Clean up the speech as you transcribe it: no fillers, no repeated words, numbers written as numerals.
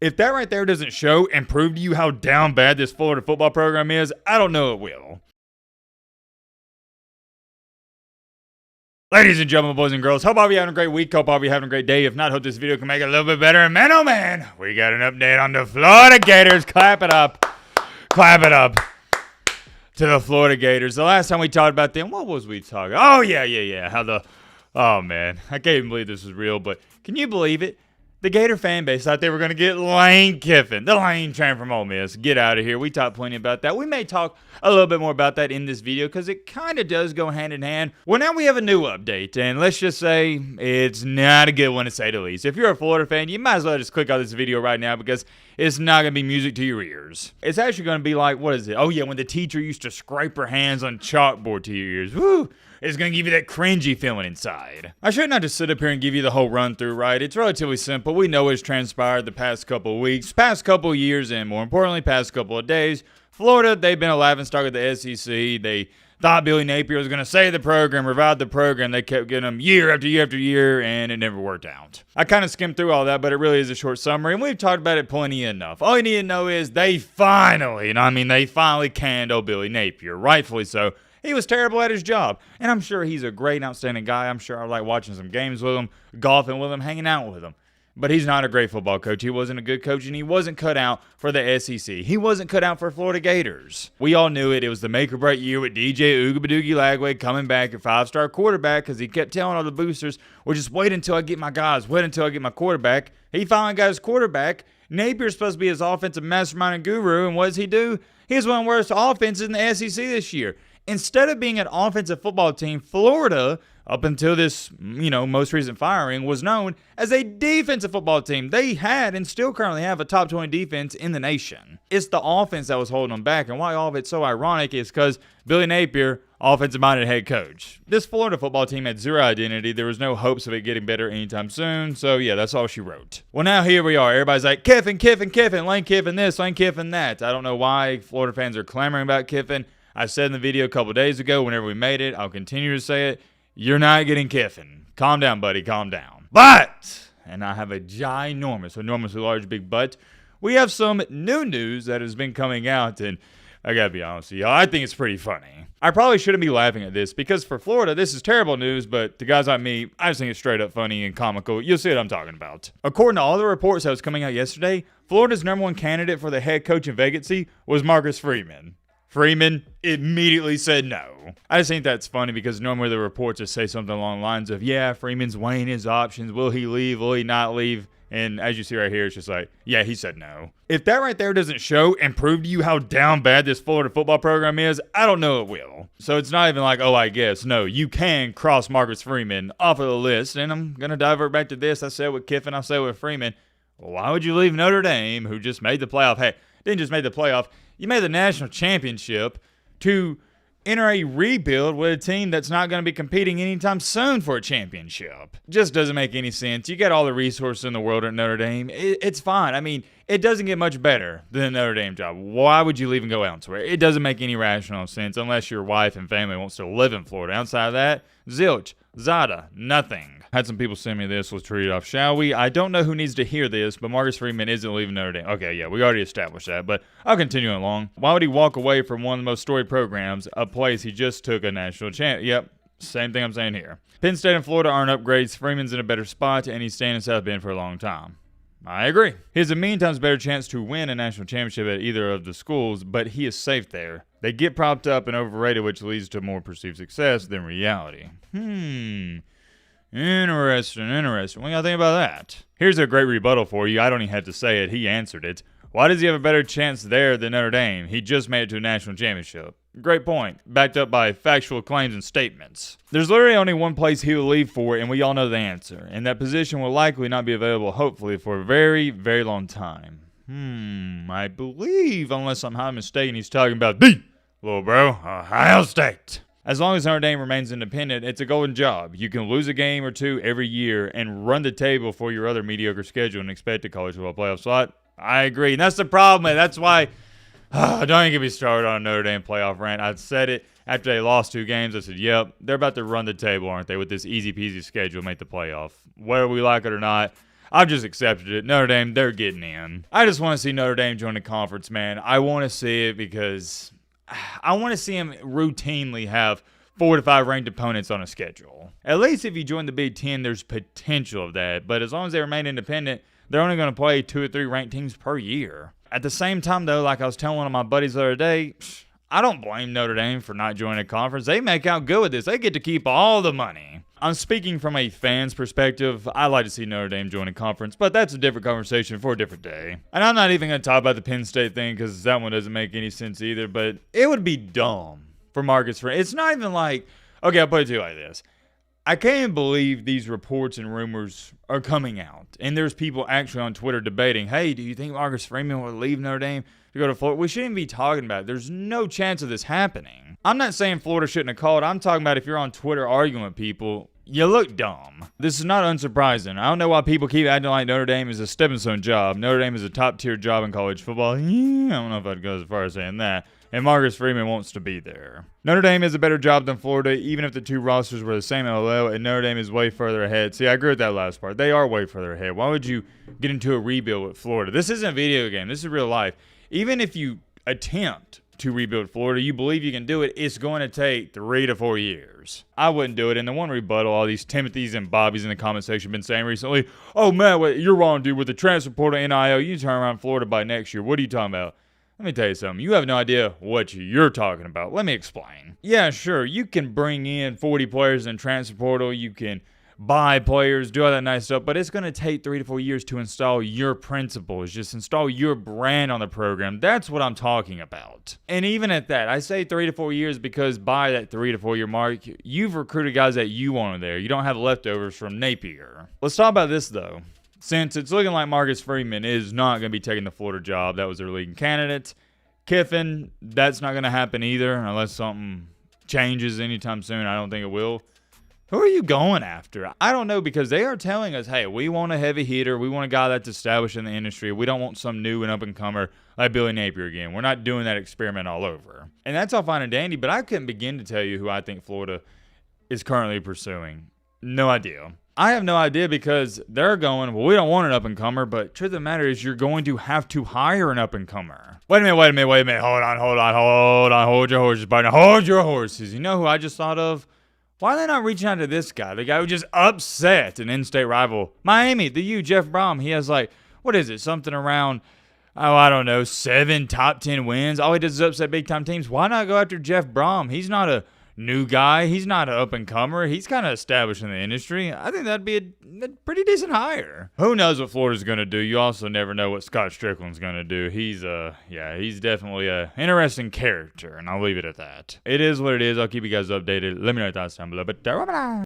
If that right there doesn't show and prove to you how down bad this Florida football program is, I don't know it will. Ladies and gentlemen, boys and girls, hope all of you having a great week. Hope all of you having a great day. If not, hope this video can make it a little bit better. And man, oh man, we got an update on the Florida Gators. Clap it up. Clap it up to the Florida Gators. The last time we talked about them, what was we talking? Oh, yeah. Oh, man. I can't even believe this was real, but can you believe it? The Gator fan base thought they were going to get Lane Kiffin, the Lane train from Ole Miss. Get out of here. We talked plenty about that. We may talk a little bit more about that in this video because it kind of does go hand in hand. Well, now we have a new update, and let's just say it's not a good one to say the least. If you're a Florida fan, you might as well just click on this video right now because it's not going to be music to your ears. It's actually going to be like, what is it? Oh, yeah, when the teacher used to scrape her hands on chalkboard to your ears. Woo! It's going to give you that cringy feeling inside. I should not just sit up here and give you the whole run through, right? It's relatively simple. We know what's transpired the past couple of weeks, past couple of years, and more importantly, past couple of days. Florida, they've been a laughingstock at the SEC. They thought Billy Napier was going to save the program, revive the program. They kept getting them year after year after year, and it never worked out. I kind of skimmed through all that, but it really is a short summary, and we've talked about it plenty enough. All you need to know is they finally canned old Billy Napier, rightfully so. He was terrible at his job, and I'm sure he's a great and outstanding guy. I'm sure I like watching some games with him, golfing with him, hanging out with him. But he's not a great football coach. He wasn't a good coach, and he wasn't cut out for the SEC. He wasn't cut out for Florida Gators. We all knew it. It was the make or break year with DJ Oogie Lagway coming back at five-star quarterback because he kept telling all the boosters, well, just wait until I get my guys. Wait until I get my quarterback. He finally got his quarterback. Napier's supposed to be his offensive mastermind and guru, and what does he do? He has one of the worst offenses in the SEC this year. Instead of being an offensive football team, Florida, up until this, most recent firing, was known as a defensive football team. They had and still currently have a top 20 defense in the nation. It's the offense that was holding them back, and why all of it's so ironic is because Billy Napier, offensive-minded head coach. This Florida football team had zero identity. There was no hopes of it getting better anytime soon, so yeah, that's all she wrote. Well, now here we are. Everybody's like, Kiffin, Lane Kiffin this, Lane Kiffin that. I don't know why Florida fans are clamoring about Kiffin. I said in the video a couple days ago, whenever we made it, I'll continue to say it, you're not getting Kiffin. Calm down, buddy, calm down. But, and I have a enormously large big but, we have some new news that has been coming out, and I gotta be honest with y'all, I think it's pretty funny. I probably shouldn't be laughing at this, because for Florida, this is terrible news, but to guys like me, I just think it's straight up funny and comical. You'll see what I'm talking about. According to all the reports that was coming out yesterday, Florida's #1 candidate for the head coaching vacancy was Marcus Freeman. Freeman immediately said no. I just think that's funny because normally the reports just say something along the lines of, yeah, Freeman's weighing his options. Will he leave? Will he not leave? And as you see right here, it's just like, yeah, he said no. If that right there doesn't show and prove to you how down bad this Florida football program is, I don't know it will. So it's not even like, oh, I guess. No, you can cross Marcus Freeman off of the list. And I'm going to divert back to this. I said with Kiffin, I said with Freeman. Why would you leave Notre Dame, who just made the playoff? Hey, didn't just make the playoff. You made the national championship to enter a rebuild with a team that's not going to be competing anytime soon for a championship. Just doesn't make any sense. You got all the resources in the world at Notre Dame. It's fine. I mean, it doesn't get much better than the Notre Dame job. Why would you leave and go elsewhere? It doesn't make any rational sense unless your wife and family wants to live in Florida. Outside of that, zilch, zada, nothing. Had some people send me this. Let's read it off, shall we? I don't know who needs to hear this, but Marcus Freeman isn't leaving Notre Dame. Okay, yeah, we already established that, but I'll continue along. Why would he walk away from one of the most storied programs, a place he just took a national champ? Yep, same thing I'm saying here. Penn State and Florida aren't upgrades. Freeman's in a better spot, and he's staying in South Bend for a long time. I agree. He has a million times better chance to win a national championship at either of the schools, but he is safe there. They get propped up and overrated, which leads to more perceived success than reality. Interesting. What do you think about that? Here's a great rebuttal for you. I don't even have to say it. He answered it. Why does he have a better chance there than Notre Dame? He just made it to a national championship. Great point. Backed up by factual claims and statements. There's literally only one place he will leave for, and we all know the answer. And that position will likely not be available, hopefully, for a very, very long time. I believe, unless I'm not mistaken, he's talking about the little bro, Ohio State. As long as Notre Dame remains independent, it's a golden job. You can lose a game or two every year and run the table for your other mediocre schedule and expect a college football playoff slot. I agree. And that's the problem. Man. That's why don't even get me started on a Notre Dame playoff rant. I said it after they lost 2 games. I said, yep, they're about to run the table, aren't they, with this easy-peasy schedule, make the playoff. Whether we like it or not, I've just accepted it. Notre Dame, they're getting in. I just want to see Notre Dame join the conference, man. I want to see it because I want to see them routinely have 4 to 5 ranked opponents on a schedule. At least if you join the Big Ten, there's potential of that. But as long as they remain independent, they're only going to play 2 or 3 ranked teams per year. At the same time, though, like I was telling one of my buddies the other day, I don't blame Notre Dame for not joining a conference. They make out good with this. They get to keep all the money. I'm speaking from a fan's perspective. I like to see Notre Dame join a conference, but that's a different conversation for a different day. And I'm not even going to talk about the Penn State thing because that one doesn't make any sense either, but it would be dumb for Marcus Freeman. It's not even like, okay, I'll put it to you like this. I can't believe these reports and rumors are coming out. And there's people actually on Twitter debating, hey, do you think Marcus Freeman will leave Notre Dame to go to Florida? We shouldn't be talking about it. There's no chance of this happening. I'm not saying Florida shouldn't have called. I'm talking about if you're on Twitter arguing with people, you look dumb. This is not unsurprising. I don't know why people keep acting like Notre Dame is a stepping stone job. Notre Dame is a top-tier job in college football. Yeah, I don't know if I'd go as far as saying that. And Marcus Freeman wants to be there. Notre Dame is a better job than Florida, even if the two rosters were the same LOL, and Notre Dame is way further ahead. See, I agree with that last part. They are way further ahead. Why would you get into a rebuild with Florida? This isn't a video game. This is real life. Even if you attempt to rebuild Florida, you believe you can do it, it's going to take 3 to 4 years. I wouldn't do it. And the one rebuttal all these Timothys and Bobbies in the comment section have been saying recently, oh, man, you're wrong, dude. With the transfer portal NIL, you turn around Florida by next year. What are you talking about? Let me tell you something. You have no idea what you're talking about. Let me explain. Yeah, sure. You can bring in 40 players in transfer portal. You can buy players, do all that nice stuff. But it's going to take 3 to 4 years to install your principles. Just install your brand on the program. That's what I'm talking about. And even at that, I say 3 to 4 years because by that 3 to 4 year mark, you've recruited guys that you wanted there. You don't have leftovers from Napier. Let's talk about this, though. Since it's looking like Marcus Freeman is not going to be taking the Florida job, that was their leading candidate. Kiffin, that's not going to happen either unless something changes anytime soon. I don't think it will. Who are you going after? I don't know because they are telling us, hey, we want a heavy hitter. We want a guy that's established in the industry. We don't want some new and up-and-comer like Billy Napier again. We're not doing that experiment all over. And that's all fine and dandy, but I couldn't begin to tell you who I think Florida is currently pursuing. No idea. I have no idea because they're going, well, we don't want an up-and-comer, but truth of the matter is you're going to have to hire an up-and-comer. Wait a minute. Hold on. Hold your horses, partner. Hold your horses. You know who I just thought of? Why are they not reaching out to this guy? The guy who just upset an in-state rival. Miami, the U, Jeff Brom. He has what is it? Something around, I don't know, 7 top 10 wins. All he does is upset big-time teams. Why not go after Jeff Brom? He's not a new guy. He's not an up-and-comer. He's kind of established in the industry. I think that'd be a pretty decent hire. Who knows what Florida's going to do? You also never know what Scott Strickland's going to do. He's definitely a interesting character, and I'll leave it at that. It is what it is. I'll keep you guys updated. Let me know your thoughts down below. But